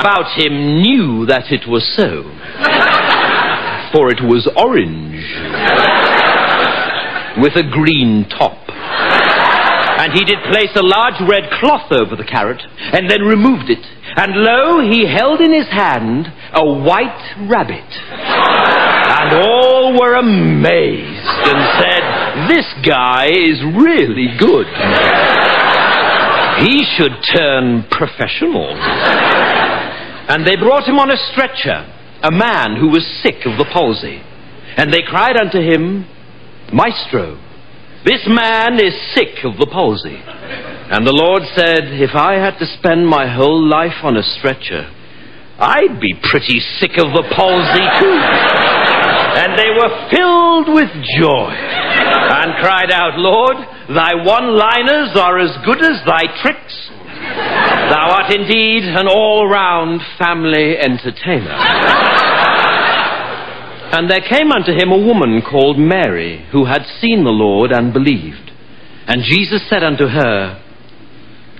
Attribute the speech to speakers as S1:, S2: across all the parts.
S1: about him knew that it was so, for it was orange, with a green top. And he did place a large red cloth over the carrot, and then removed it. And lo, he held in his hand a white rabbit. And all were amazed and said, "This guy is really good. He should turn professional." And they brought him on a stretcher, a man who was sick of the palsy. And they cried unto him, "Maestro, this man is sick of the palsy." And the Lord said, "If I had to spend my whole life on a stretcher, I'd be pretty sick of the palsy too." And they were filled with joy and cried out, "Lord, thy one-liners are as good as thy tricks. Thou art indeed an all-round family entertainer." And there came unto him a woman called Mary, who had seen the Lord and believed. And Jesus said unto her,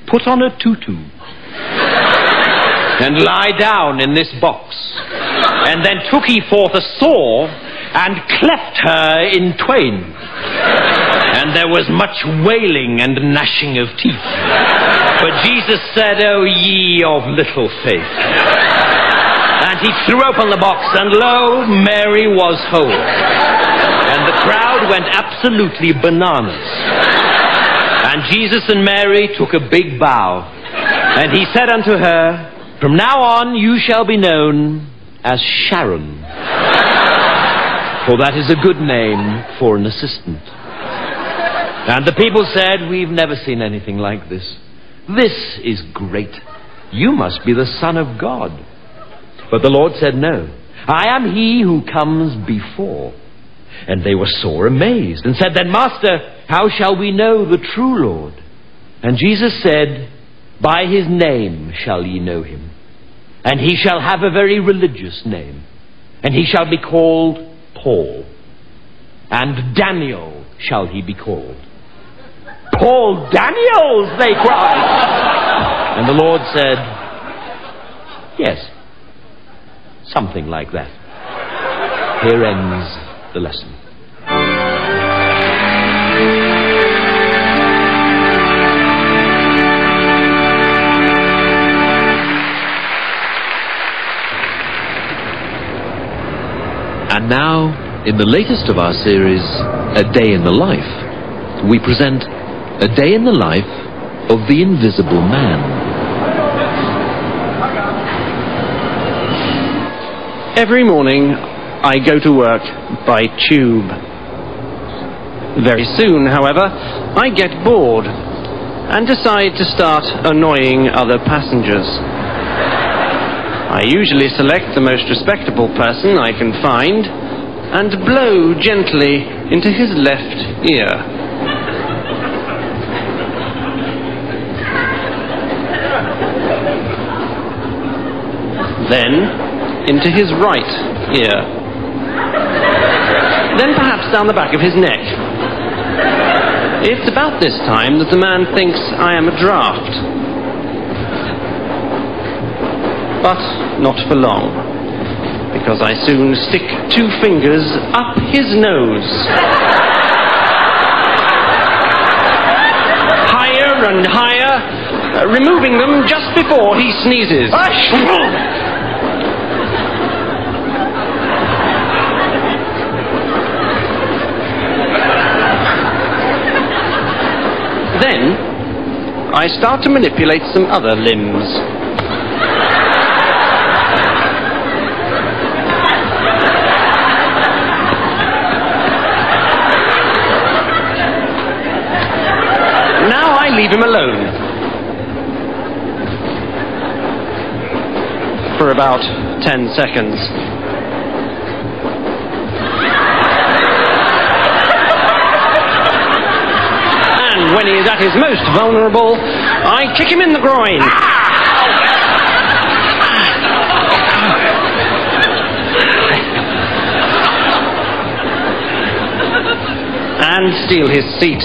S1: "Put on a tutu, and lie down in this box." And then took he forth a saw, and cleft her in twain. And there was much wailing and gnashing of teeth. But Jesus said, "O ye of little faith." And he threw open the box, and lo, Mary was whole. And the crowd went absolutely bananas. And Jesus and Mary took a big bow. And he said unto her, "From now on you shall be known as Sharon, for that is a good name for an assistant." And the people said, "We've never seen anything like this. This is great. You must be the Son of God." But the Lord said, "No, I am he who comes before." And they were sore amazed, and said, "Then, Master, how shall we know the true Lord?" And Jesus said, "By his name shall ye know him. And he shall have a very religious name. And he shall be called Paul. And Daniel shall he be called." "Paul Daniels," they cried. And the Lord said, "Yes, something like that." Here ends the lesson. And now, in the latest of our series, A Day in the Life, we present a day in the life of the Invisible Man.
S2: Every morning, I go to work by tube. Very soon, however, I get bored and decide to start annoying other passengers. I usually select the most respectable person I can find and blow gently into his left ear. Then into his right ear. Then perhaps down the back of his neck. It's about this time that the man thinks I am a draft. But not for long, because I soon stick 2 fingers up his nose. Higher and higher, removing them just before he sneezes. Then, I start to manipulate some other limbs. Now I leave him alone. For about 10 seconds. When he is at his most vulnerable, I kick him in the groin. And steal his seat.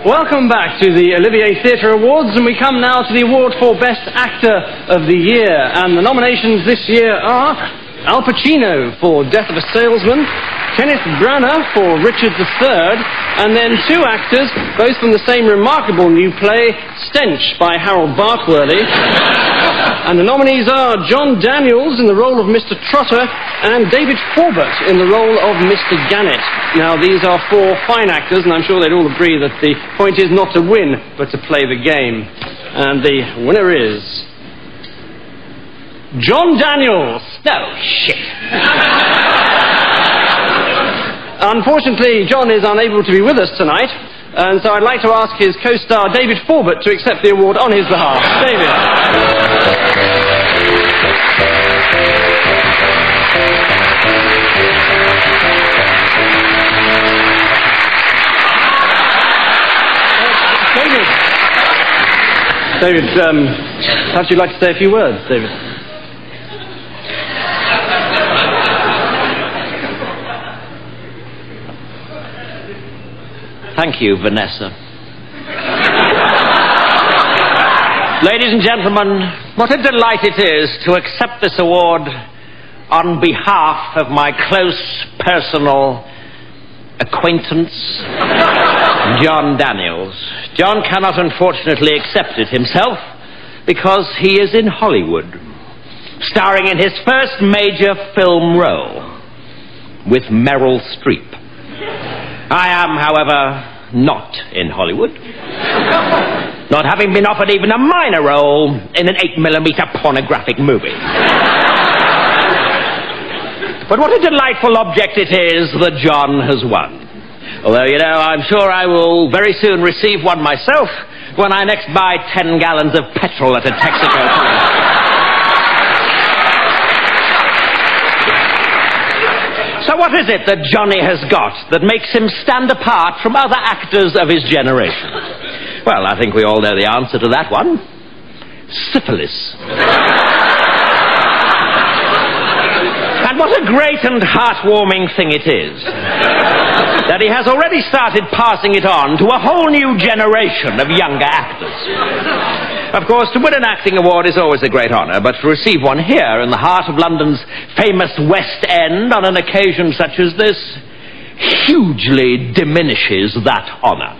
S2: Welcome back to the Olivier Theatre Awards, and we come now to the award for Best Actor of the Year. And the nominations this year are Al Pacino for Death of a Salesman, Kenneth Branagh for Richard III, and then two actors, both from the same remarkable new play, Stench by Harold Barkworthy. And the nominees are John Daniels in the role of Mr. Trotter and David Forbert in the role of Mr. Gannett. Now, these are four fine actors, and I'm sure they'd all agree that the point is not to win, but to play the game. And the winner is John Daniels.
S1: Oh, shit.
S2: Unfortunately, John is unable to be with us tonight, and so I'd like to ask his co-star David Forbert to accept the award on his behalf. David. David, perhaps you'd like to say a few words, David.
S1: Thank you, Vanessa. Ladies and gentlemen, what a delight it is to accept this award on behalf of my close personal acquaintance, John Daniels. John cannot unfortunately accept it himself because he is in Hollywood, starring in his first major film role with Meryl Streep. I am, however, not in Hollywood, not having been offered even a minor role in an 8mm pornographic movie. But what a delightful object it is that John has won. Although, you know, I'm sure I will very soon receive one myself when I next buy 10 gallons of petrol at a Texaco plant. So what is it that Johnny has got that makes him stand apart from other actors of his generation? Well, I think we all know the answer to that one. Syphilis. And what a great and heartwarming thing it is that he has already started passing it on to a whole new generation of younger actors. Of course, to win an acting award is always a great honour, but to receive one here in the heart of London's famous West End on an occasion such as this hugely diminishes that honour.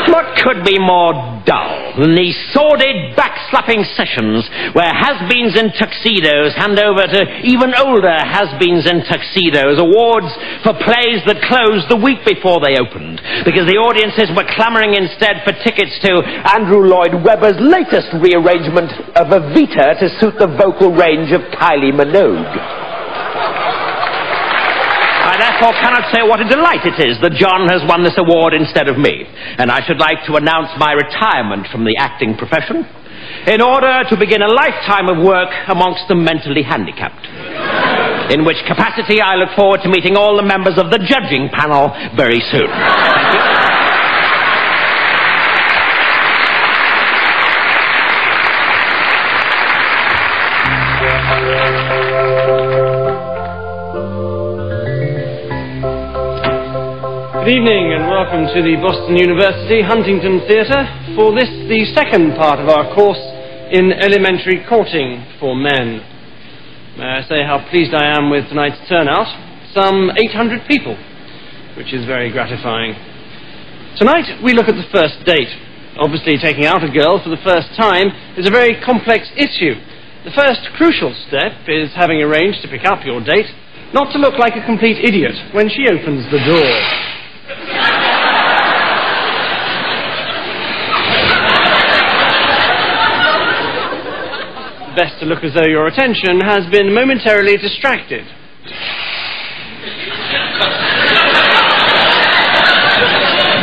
S1: What could be more dull than these sordid backslapping sessions where has-beens in tuxedos hand over to even older has-beens in tuxedos awards for plays that closed the week before they opened because the audiences were clamouring instead for tickets to Andrew Lloyd Webber's latest rearrangement of Evita to suit the vocal range of Kylie Minogue. I therefore cannot say what a delight it is that John has won this award instead of me, and I should like to announce my retirement from the acting profession in order to begin a lifetime of work amongst the mentally handicapped, in which capacity I look forward to meeting all the members of the judging panel very soon. Thank you.
S2: Good evening and welcome to the Boston University Huntington Theatre for this, the second part of our course in elementary courting for men. May I say how pleased I am with tonight's turnout? Some 800 people, which is very gratifying. Tonight we look at the first date. Obviously taking out a girl for the first time is a very complex issue. The first crucial step is having arranged to pick up your date not to look like a complete idiot when she opens the door. Best to look as though your attention has been momentarily distracted.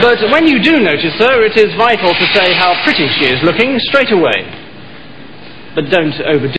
S2: But when you do notice her, it is vital to say how pretty she is looking straight away. But don't overdo it.